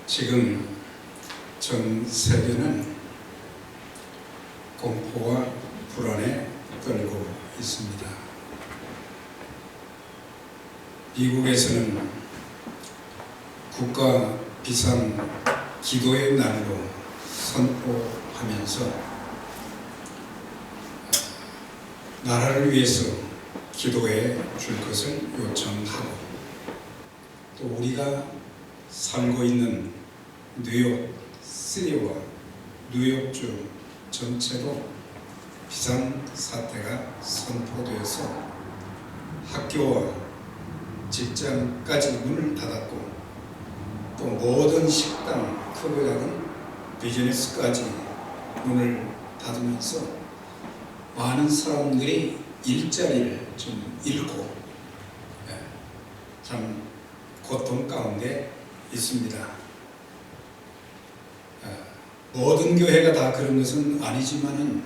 지금 전 세계는 공포와 불안에 떨고 있습니다. 미국에서는 국가 비상 기도의 날로 선포하면서 나라를 위해서 기도해 줄 것을 요청하고, 또 우리가 살고 있는 뉴욕 시리와 뉴욕주 전체로 비상사태가 선포되어서 학교와 직장까지 문을 닫았고, 또 모든 식당, 크고 작은 비즈니스까지 문을 닫으면서 많은 사람들이 일자리를 좀 잃고 참 고통 가운데 있습니다. 모든 교회가 다 그런 것은 아니지만은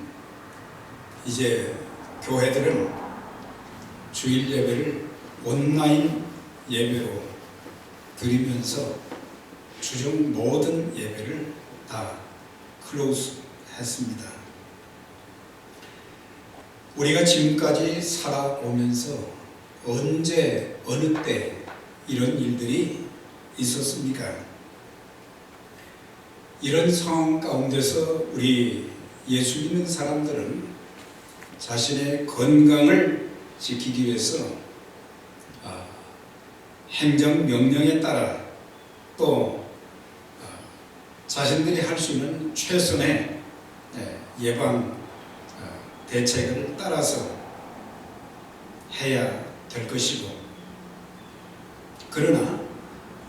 이제 교회들은 주일 예배를 온라인 예배로 드리면서 주중 모든 예배를 다 클로즈 했습니다. 우리가 지금까지 살아오면서 언제 어느 때 이런 일들이 있었습니까? 이런 상황 가운데서 우리 예수 믿는 사람들은 자신의 건강을 지키기 위해서 행정명령에 따라 또 자신들이 할 수 있는 최선의 예방 대책을 따라서 해야 될 것이고, 그러나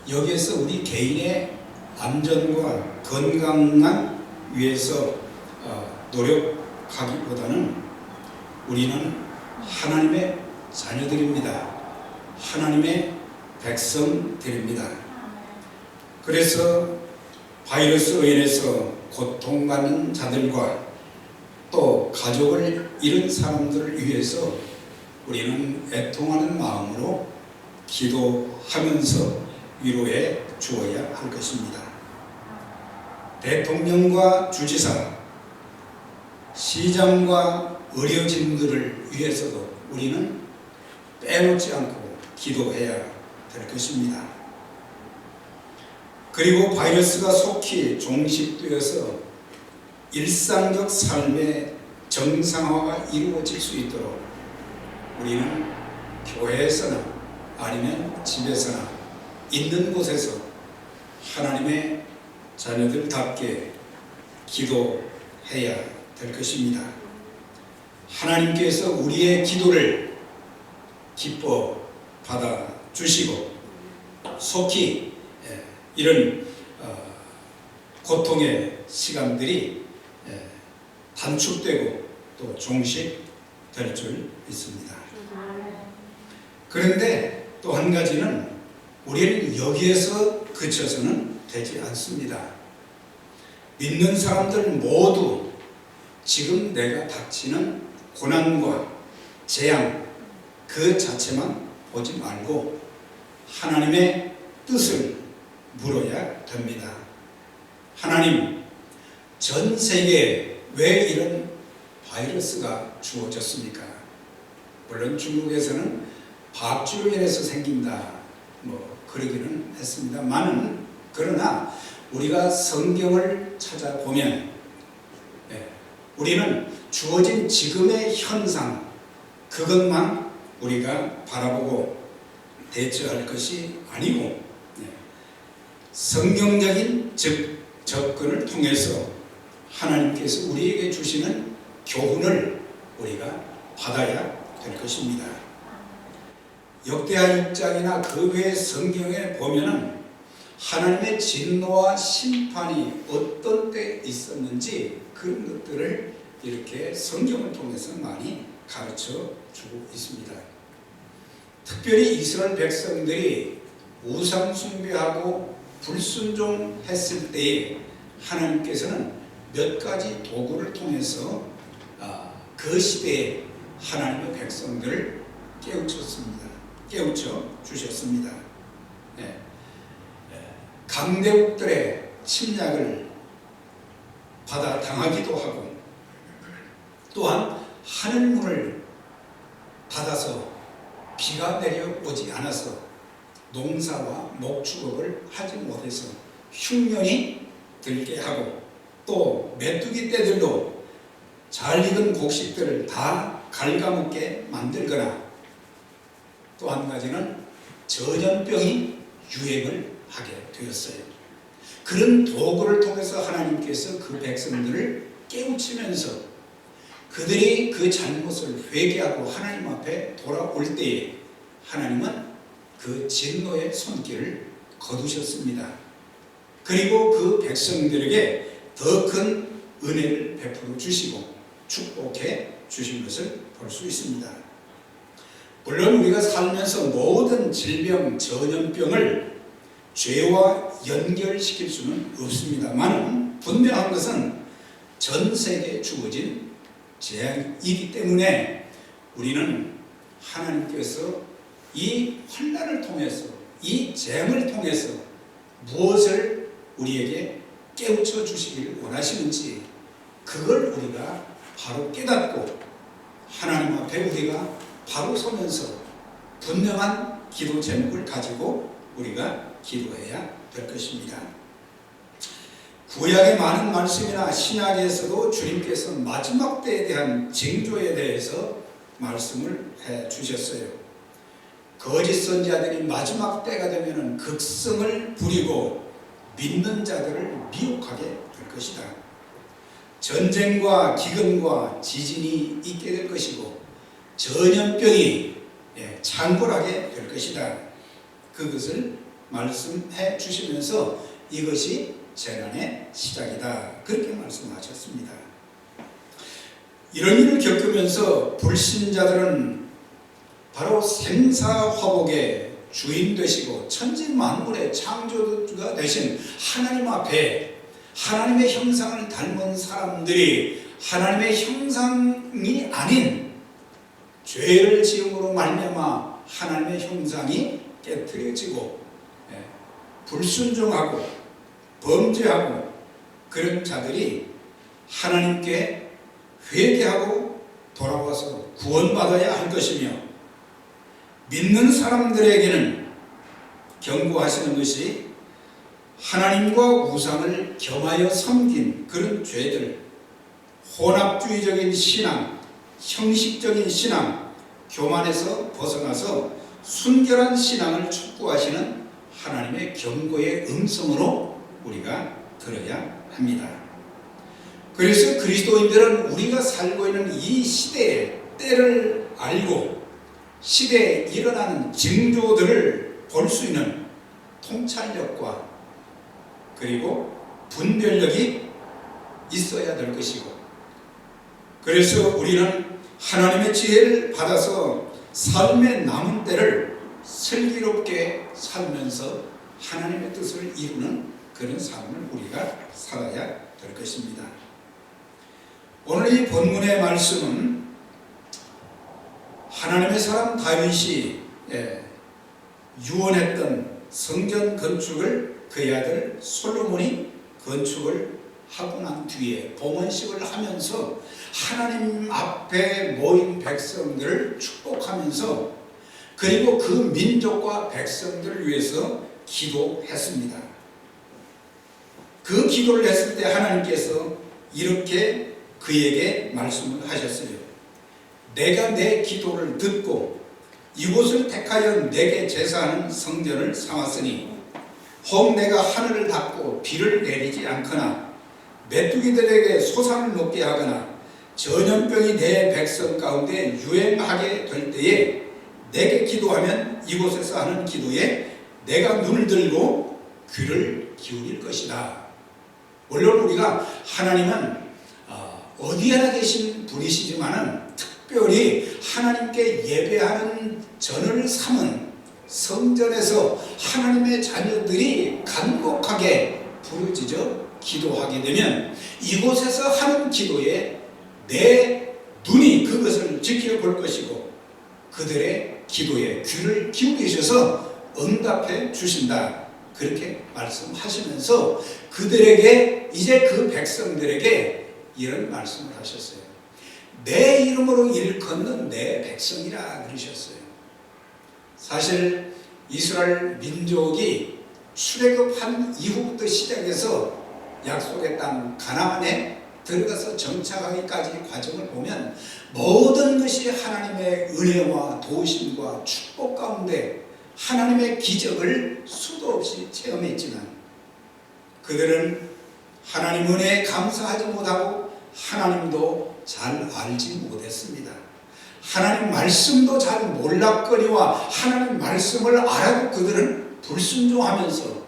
여기에서 우리 개인의 안전과 건강만 위해서 노력하기보다는 우리는 하나님의 자녀들입니다. 하나님의 백성들입니다. 그래서 바이러스로 인해서 고통받는 자들과 또 가족을 잃은 사람들을 위해서 우리는 애통하는 마음으로 기도하면서 위로해 주어야 할 것입니다. 대통령과 주지사, 시장과 의료진들을 위해서도 우리는 빼놓지 않고 기도해야 될 것입니다. 그리고 바이러스가 속히 종식되어서 일상적 삶의 정상화가 이루어질 수 있도록 우리는 교회에서나 아니면 집에서나 있는 곳에서 하나님의 자녀들답게 기도해야 될 것입니다. 하나님께서 우리의 기도를 기뻐 받아주시고 속히 이런 고통의 시간들이 단축되고 또 종식될 줄 믿습니다. 그런데 또 한 가지는 우리는 여기에서 그쳐서는 되지 않습니다. 믿는 사람들 모두 지금 내가 닥치는 고난과 재앙 그 자체만 보지 말고 하나님의 뜻을 물어야 됩니다. 하나님, 전 세계에 왜 이런 바이러스가 주어졌습니까? 물론 중국에서는 밥주로 인해서 생긴다 그러기는 했습니다만은, 그러나 우리가 성경을 찾아보면 우리는 주어진 지금의 현상 그것만 우리가 바라보고 대처할 것이 아니고 성경적인 접근을 통해서 하나님께서 우리에게 주시는 교훈을 우리가 받아야 될 것입니다. 역대하 6장이나 그 외의 성경에 보면은 하나님의 진노와 심판이 어떤 때 있었는지 그런 것들을 이렇게 성경을 통해서 많이 가르쳐 주고 있습니다. 특별히 이스라엘 백성들이 우상 숭배하고 불순종했을 때에 하나님께서는 몇 가지 도구를 통해서 그 시대에 하나님의 백성들을 깨우쳐 주셨습니다. 강대국들의 침략을 받아 당하기도 하고, 또한 하늘문을 닫아서 비가 내려오지 않아서 농사와 목축업을 하지 못해서 흉년이 들게 하고, 또 메뚜기 떼들로 잘 익은 곡식들을 다 갉아먹게 만들거나, 또 한 가지는 전염병이 유행을 하게 되었어요. 그런 도구를 통해서 하나님께서 그 백성들을 깨우치면서 그들이 그 잘못을 회개하고 하나님 앞에 돌아올 때에 하나님은 그 진노의 손길을 거두셨습니다. 그리고 그 백성들에게 더 큰 은혜를 베풀어 주시고 축복해 주신 것을 볼 수 있습니다. 물론 우리가 살면서 모든 질병, 전염병을 죄와 연결시킬 수는 없습니다만, 분명한 것은 전 세계에 주어진 재앙이기 때문에 우리는 하나님께서 이 환난을 통해서, 이 재앙을 통해서 무엇을 우리에게 깨우쳐 주시기를 원하시는지, 그걸 우리가 바로 깨닫고 하나님 앞에 우리가 바로 서면서 분명한 기도 제목을 가지고 우리가 기도해야 될 것입니다. 구약의 많은 말씀이나 신약에서도 주님께서 마지막 때에 대한 징조에 대해서 말씀을 해 주셨어요. 거짓 선지자들이 마지막 때가 되면 극성을 부리고 믿는 자들을 미혹하게 될 것이다. 전쟁과 기근과 지진이 있게 될 것이고, 전염병이 창궐하게 될 것이다. 그것을 말씀해 주시면서 이것이 재난의 시작이다, 그렇게 말씀하셨습니다. 이런 일을 겪으면서 불신자들은 바로 생사화복의 주인 되시고 천지 만물의 창조주가 되신 하나님 앞에 하나님의 형상을 닮은 사람들이 하나님의 형상이 아닌 죄를 지음으로 말미암아 하나님의 형상이 깨트려지고 불순종하고 범죄하고 그런 자들이 하나님께 회개하고 돌아와서 구원받아야 할 것이며, 믿는 사람들에게는 경고하시는 것이 하나님과 우상을 겸하여 섬긴 그런 죄들, 혼합주의적인 신앙, 형식적인 신앙, 교만에서 벗어나서 순결한 신앙을 촉구하시는 하나님의 경고의 음성으로 우리가 들어야 합니다. 그래서 그리스도인들은 우리가 살고 있는 이 시대의 때를 알고 시대에 일어나는 징조들을 볼 수 있는 통찰력과 그리고 분별력이 있어야 될 것이고, 그래서 우리는 하나님의 지혜를 받아서 삶의 남은 때를 슬기롭게 살면서 하나님의 뜻을 이루는 그런 삶을 우리가 살아야 될 것입니다. 오늘 이 본문의 말씀은 하나님의 사람 다윗이 유언했던 성전 건축을 그의 아들 솔로몬이 건축을 하고 난 뒤에 봉헌식을 하면서 하나님 앞에 모인 백성들을 축복하면서 그리고 그 민족과 백성들을 위해서 기도했습니다. 그 기도를 했을 때 하나님께서 이렇게 그에게 말씀을 하셨어요. 내가 내 기도를 듣고 이곳을 택하여 내게 제사하는 성전을 삼았으니 혹 내가 하늘을 닫고 비를 내리지 않거나 메뚜기들에게 소산을 먹게 하거나 전염병이 내 백성 가운데 유행하게 될 때에 내게 기도하면 이곳에서 하는 기도에 내가 눈을 들고 귀를 기울일 것이다. 물론 우리가 하나님은 어디 하나 계신 분이시지만은 특별히 하나님께 예배하는 전을 삼은 성전에서 하나님의 자녀들이 간곡하게 부르짖어 기도하게 되면 이곳에서 하는 기도에 내 눈이 그것을 지켜볼 것이고 그들의 기도에 귀를 기울이셔서 응답해 주신다. 그렇게 말씀하시면서 그들에게 이제 그 백성들에게 이런 말씀을 하셨어요. 내 이름으로 일컫는 내 백성이라 그러셨어요. 사실 이스라엘 민족이 출애굽한 이후부터 시작해서 약속의 땅 가나안에 들어가서 정착하기까지 과정을 보면 모든 것이 하나님의 은혜와 도우심과 축복 가운데 하나님의 기적을 수도 없이 체험했지만 그들은 하나님 은혜에 감사하지 못하고 하나님도 잘 알지 못했습니다. 하나님 말씀도 잘 몰랐거니와 하나님 말씀을 알아도 그들은 불순종하면서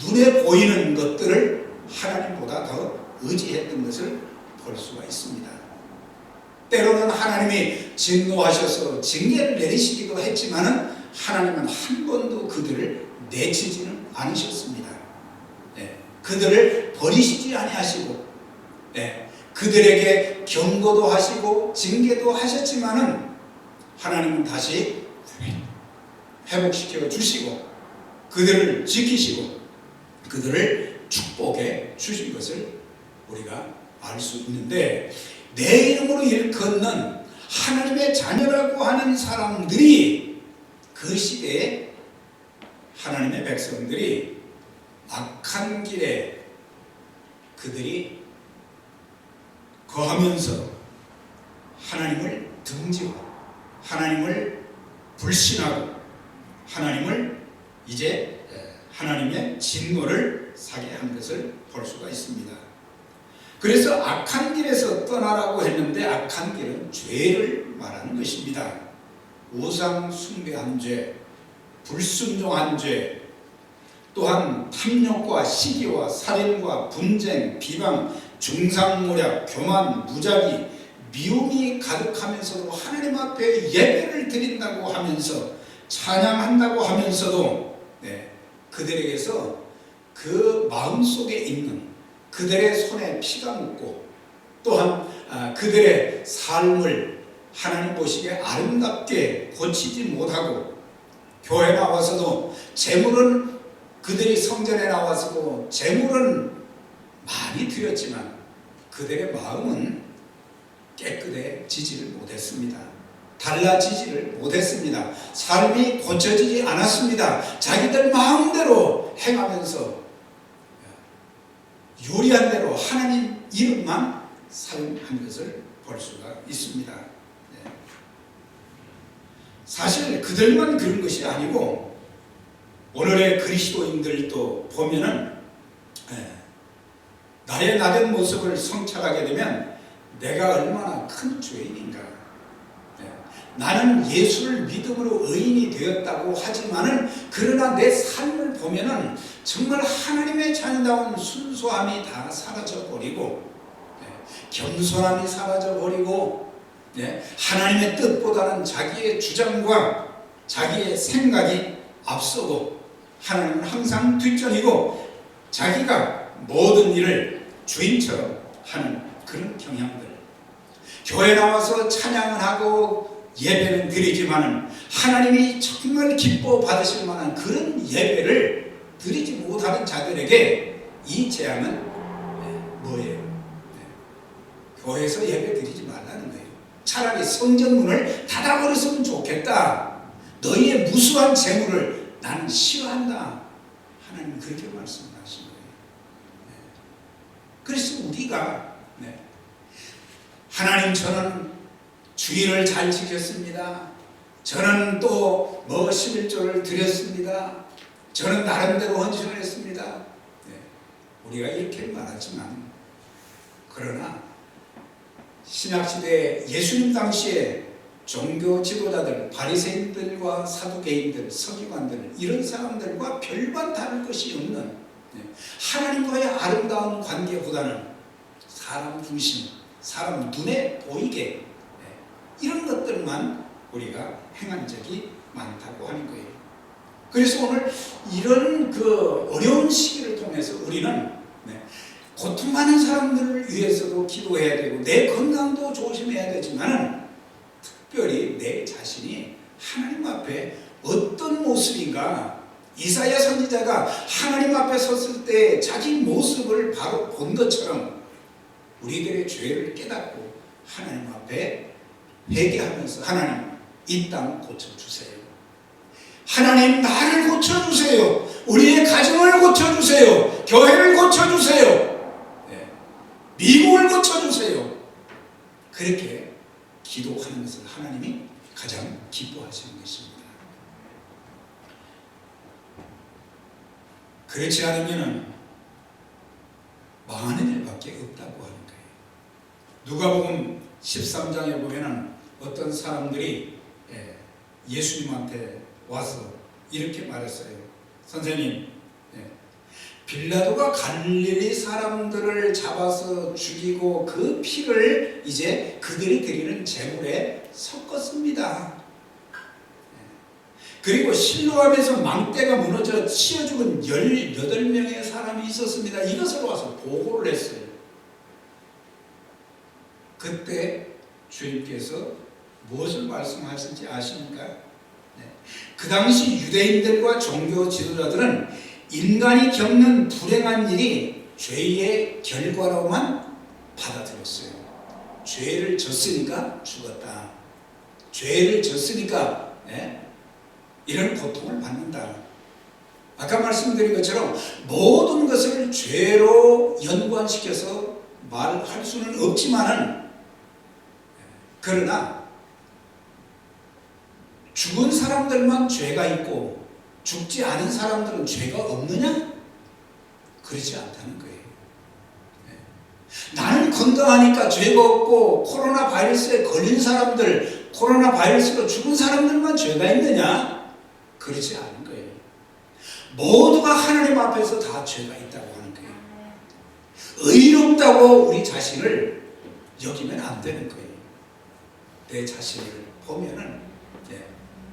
눈에 보이는 것들을 하나님보다 더 의지했던 것을 볼 수가 있습니다. 때로는 하나님이 진노하셔서 징계를 내리시기도 했지만은 하나님은 한 번도 그들을 내치지는 않으셨습니다. 그들을 버리시지 아니하시고 그들에게 경고도 하시고 징계도 하셨지만은 하나님은 다시 회복시켜 주시고 그들을 지키시고 그들을 축복해 주신 것을 우리가 알 수 있는데, 내 이름으로 일컫는 하나님의 자녀라고 하는 사람들이 그 시대에 하나님의 백성들이 악한 길에 그들이 거하면서 하나님을 등지고 하나님을 불신하고 하나님을 이제 하나님의 진노를 사게 한 것을 볼 수가 있습니다. 그래서 악한 길에서 떠나라고 했는데 악한 길은 죄를 말하는 것입니다. 우상 숭배한 죄, 불순종한 죄, 또한 탐욕과 시기와 살인과 분쟁, 비방, 중상모략, 교만, 무자비, 미움이 가득하면서도 하나님 앞에 예배를 드린다고 하면서 찬양한다고 하면서도 그들에게서 그 마음속에 있는 그들의 손에 피가 묻고 또한 그들의 삶을 하나님 보시기에 아름답게 고치지 못하고 교회 나와서도 재물은 그들이 성전에 나와서도 재물은 많이 드렸지만 그들의 마음은 깨끗해지지를 못했습니다. 달라지지를 못했습니다. 삶이 고쳐지지 않았습니다. 자기들 마음대로 행하면서 요리한 대로 하나님 이름만 사용한 것을 볼 수가 있습니다. 사실 그들만 그런 것이 아니고 오늘의 그리스도인들도 보면은 나의 나된 모습을 성찰하게 되면 내가 얼마나 큰 죄인인가. 나는 예수를 믿음으로 의인이 되었다고 하지만은 그러나 내 삶을 보면은 정말 하나님의 자녀다운 순수함이 다 사라져버리고 겸손함이 사라져버리고 하나님의 뜻보다는 자기의 주장과 자기의 생각이 앞서고 하나님은 항상 뒷전이고 자기가 모든 일을 주인처럼 하는 그런 경향들. 교회 나와서 찬양을 하고 예배는 드리지만은 하나님이 정말 기뻐 받으실 만한 그런 예배를 드리지 못하는 자들에게 이 재앙은 뭐예요? 교회에서 예배 드리지 말라는 거예요. 차라리 성전문을 닫아버렸으면 좋겠다. 너희의 무수한 재물을 나는 싫어한다. 하나님은 그렇게 말씀하신 거예요. 그래서 우리가 하나님 저는 주일을 잘 지켰습니다. 저는 또 11조를 드렸습니다. 저는 나름대로 헌신을 했습니다. 우리가 이렇게 말하지만 그러나 신약시대 예수님 당시에 종교 지도자들, 바리새인들과 사두개인들, 서기관들 이런 사람들과 별반 다를 것이 없는 하나님과의 아름다운 관계보다는 사람 중심, 사람 눈에 보이게 이런 것들만 우리가 행한 적이 많다고 하는 거예요. 그래서 오늘 이런 그 어려운 시기를 통해서 우리는 고통하는 사람들을 위해서도 기도해야 되고 내 건강도 조심해야 되지만 특별히 내 자신이 하나님 앞에 어떤 모습인가 이사야 선지자가 하나님 앞에 섰을 때 자기 모습을 바로 본 것처럼 우리들의 죄를 깨닫고 하나님 앞에 회개하면서 하나님 이 땅 고쳐주세요. 하나님 나를 고쳐주세요. 우리의 가정을 고쳐주세요. 교회를 고쳐주세요. 네. 미국을 고쳐주세요. 그렇게 기도하는 것을 하나님이 가장 기뻐하시는 것입니다. 그렇지 않으면 망하는 일밖에 없다고 하는 거예요. 누가복음 13장에 보면은 어떤 사람들이 예수님한테 와서 이렇게 말했어요. 선생님, 빌라도가 갈릴리 사람들을 잡아서 죽이고 그 피를 이제 그들이 드리는 제물에 섞었습니다. 그리고 실로암에서 망대가 무너져 치여 죽은 18명의 사람이 있었습니다. 이것을 와서 보고를 했어요. 그때 주님께서 무엇을 말씀하실지 아십니까? 그 당시 유대인들과 종교 지도자들은 인간이 겪는 불행한 일이 죄의 결과로만 받아들였어요. 죄를 졌으니까 죽었다. 죄를 졌으니까 이런 고통을 받는다. 아까 말씀드린 것처럼 모든 것을 죄로 연관시켜서 말할 수는 없지만은, 그러나 죽은 사람들만 죄가 있고 죽지 않은 사람들은 죄가 없느냐? 그렇지 않다는 거예요. 나는 건강하니까 죄가 없고 코로나 바이러스에 걸린 사람들, 코로나 바이러스로 죽은 사람들만 죄가 있느냐? 그렇지 않은 거예요. 모두가 하나님 앞에서 다 죄가 있다고 하는 거예요. 의롭다고 우리 자신을 여기면 안 되는 거예요. 내 자신을 보면은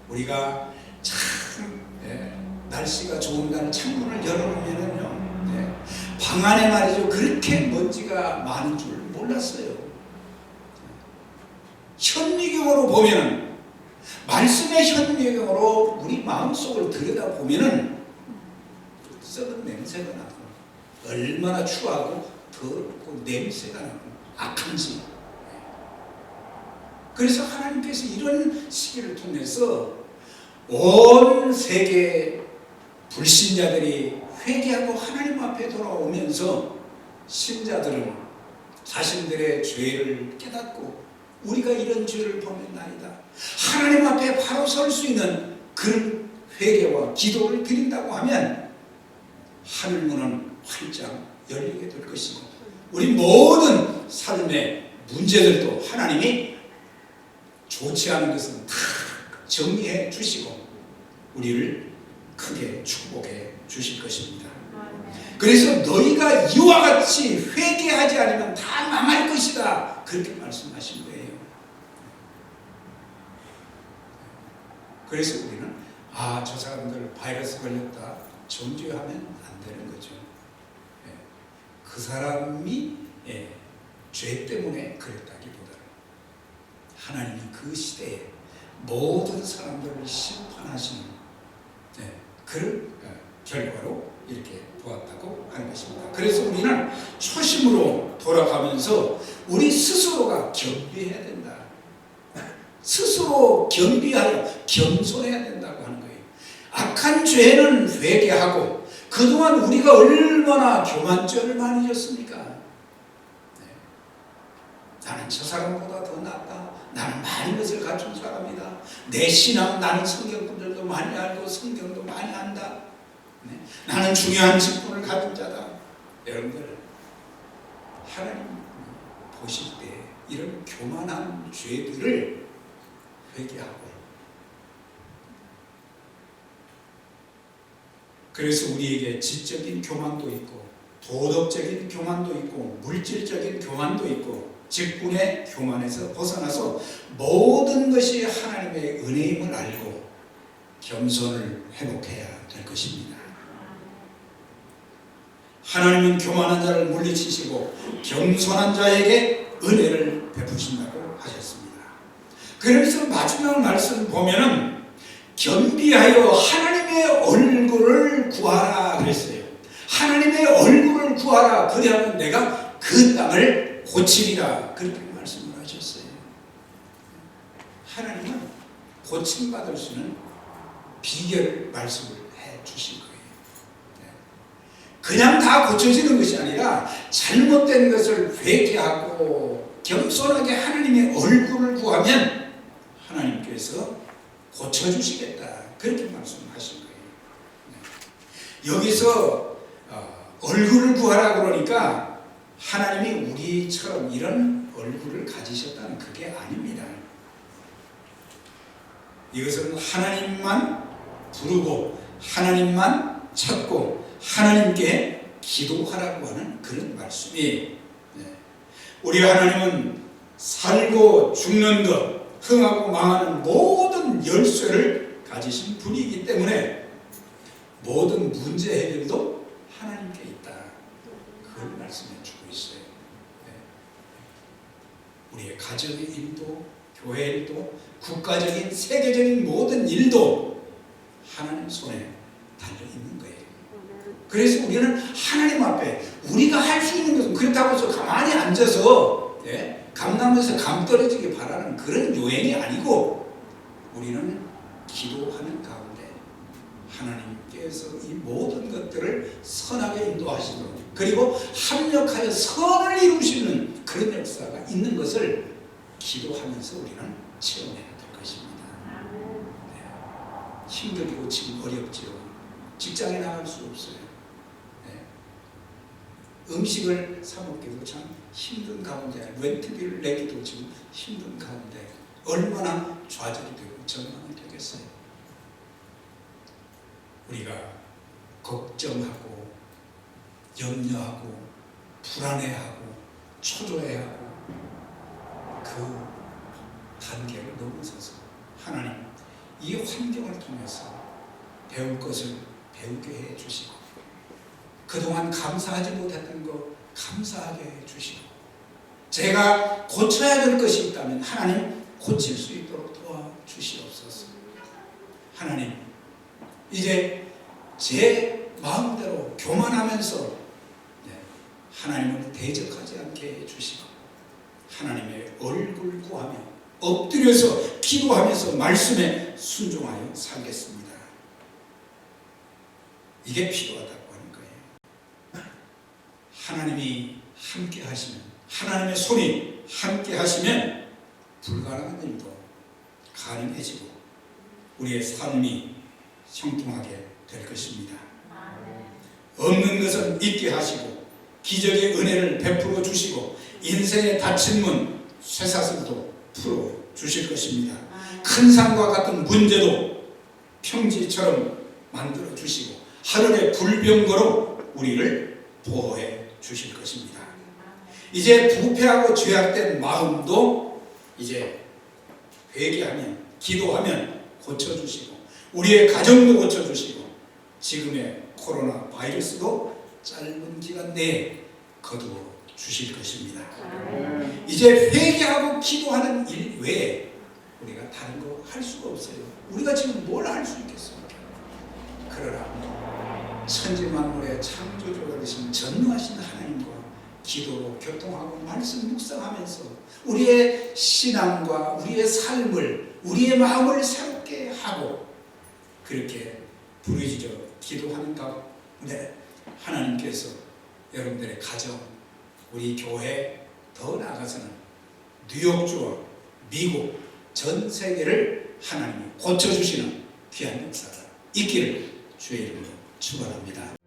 우리가 참 날씨가 좋은 날 창문을 열어놓으면은요, 방 안에 말이죠, 그렇게 먼지가 많은 줄 몰랐어요. 현미경으로 보면은, 말씀의 현미경으로 우리 마음속을 들여다보면은 썩은 냄새가 나고 얼마나 추하고 더럽고 냄새가 나고 악한지. 그래서 하나님께서 이런 시기를 통해서 온 세계 불신자들이 회개하고 하나님 앞에 돌아오면서 신자들은 자신들의 죄를 깨닫고 우리가 이런 죄를 범했나이다, 하나님 앞에 바로 설 수 있는 그런 회개와 기도를 드린다고 하면 하늘문은 활짝 열리게 될 것이고 우리 모든 삶의 문제들도 하나님이 좋지 않은 것은 다 정리해 주시고 우리를 크게 축복해 주실 것입니다. 그래서 너희가 이와 같이 회개하지 않으면 다 망할 것이다, 그렇게 말씀하신 거예요. 그래서 우리는 저 사람들 바이러스 걸렸다 정죄하면 안 되는 거죠. 그 사람이 죄 때문에 그랬다기보다는 하나님이 그 시대에 모든 사람들을 심판하시는 그런 결과로 이렇게 보았다고 하는 것입니다. 그래서 우리는 초심으로 돌아가면서 우리 스스로가 겸비해야 된다. 스스로 겸비하여 겸손해야 된다고 하는 거예요. 악한 죄는 회개하고 그동안 우리가 얼마나 교만죄를 많이 졌습니까? 나는 저 사람보다 더 낫다. 나는 많은 것을 갖춘 사람이다. 내 신앙, 나는 성경들도 많이 알고 성경도 많이 안다. 나는 중요한 직분을 가진 자다. 여러분들, 하나님 보실 때 이런 교만한 죄들을 회개하고, 그래서 우리에게 지적인 교만도 있고 도덕적인 교만도 있고 물질적인 교만도 있고 직분의 교만에서 벗어나서 모든 것이 하나님의 은혜임을 알고 겸손을 회복해야 될 것입니다. 하나님은 교만한 자를 물리치시고 겸손한 자에게 은혜를 베푸신다고 하셨습니다. 그래서 마지막 말씀 보면은 겸비하여 하나님의 얼굴을 구하라 그랬어요. 하나님의 얼굴을 구하라. 그리하면 내가 그 땅을 고치리라. 그렇게 말씀을 하셨어요. 하나님은 고침받을 수 있는 비결을 말씀을 해 주신 거예요. 그냥 다 고쳐지는 것이 아니라 잘못된 것을 회개하고 겸손하게 하나님의 얼굴을 구하면 하나님께서 고쳐주시겠다. 그렇게 말씀하신 거예요. 여기서 얼굴을 구하라 그러니까 하나님이 우리처럼 이런 얼굴을 가지셨다는 그게 아닙니다. 이것은 하나님만 부르고 하나님만 찾고 하나님께 기도하라고 하는 그런 말씀이에요. 우리 하나님은 살고 죽는 것, 흥하고 망하는 모든 열쇠를 가지신 분이기 때문에 모든 문제 해결도 하나님께 있다. 그걸 말씀해 주고 있어요. 우리의 가정의 일도, 교회 일도, 국가적인 세계적인 모든 일도 하나님 손에 달려 있는 거예요. 그래서 우리는 하나님 앞에 우리가 할 수 있는 것은 그렇다고 해서 가만히 앉아서 감나무에서 감 떨어지게 바라는 그런 요행이 아니고 우리는 기도하는 가운데 하나님께서 이 모든 것들을 선하게 인도하시도록 그리고 합력하여 선을 이루시는 그런 역사가 있는 것을 기도하면서 우리는 체험해야 될 것입니다. 힘들고 지금 어렵지요. 직장에 나갈 수 없어요. 음식을 사 먹기도 참 힘든 가운데 렌트비를 내기도 지금 힘든 가운데 얼마나 좌절이 되고 절망이 되겠어요. 우리가 걱정하고 염려하고 불안해하고 초조해하고 그 단계를 넘어서서 하나님 이 환경을 통해서 배울 것을 배우게 해 주시고 그동안 감사하지 못했던 거 감사하게 해 주시고 제가 고쳐야 될 것이 있다면 하나님 고칠 수 있도록 도와주시옵소서. 하나님 이제 제 마음대로 교만하면서 하나님을 대적하지 않게 해 주시고 하나님의 얼굴 구하며 엎드려서 기도하면서 말씀에 순종하여 살겠습니다. 이게 필요하다고 하는 거예요. 하나님이 함께 하시면 하나님의 손이 함께 하시면 불가능한 일도 가능해지고 우리의 삶이 형통하게 될 것입니다. 없는 것은 있게 하시고 기적의 은혜를 베풀어 주시고 인생의 닫힌 문 쇠사슬도 풀어 주실 것입니다. 큰 산과 같은 문제도 평지처럼 만들어 주시고 하늘의 불병거로 우리를 보호해 주실 것입니다. 이제 부패하고 죄악된 마음도 이제 회개하면 기도하면 고쳐주시고 우리의 가정도 고쳐주시고 지금의 코로나 바이러스도 짧은 기간 내에 거두어 주실 것입니다. 이제 회개하고 기도하는 일 외에 우리가 다른 거 할 수가 없어요. 우리가 지금 뭘 할 수 있겠습니까? 그러나 천지만물의 창조주가 되신 전능하신 하나님과 기도로 교통하고 말씀 묵상하면서 우리의 신앙과 우리의 삶을 우리의 마음을 새롭게 하고 그렇게 부르짖어 기도하는 가운데 하나님께서 여러분들의 가정 우리 교회 더 나아가서는 뉴욕주와 미국 전 세계를 하나님이 고쳐주시는 귀한 역사가 있기를 주의 이름으로 축원합니다.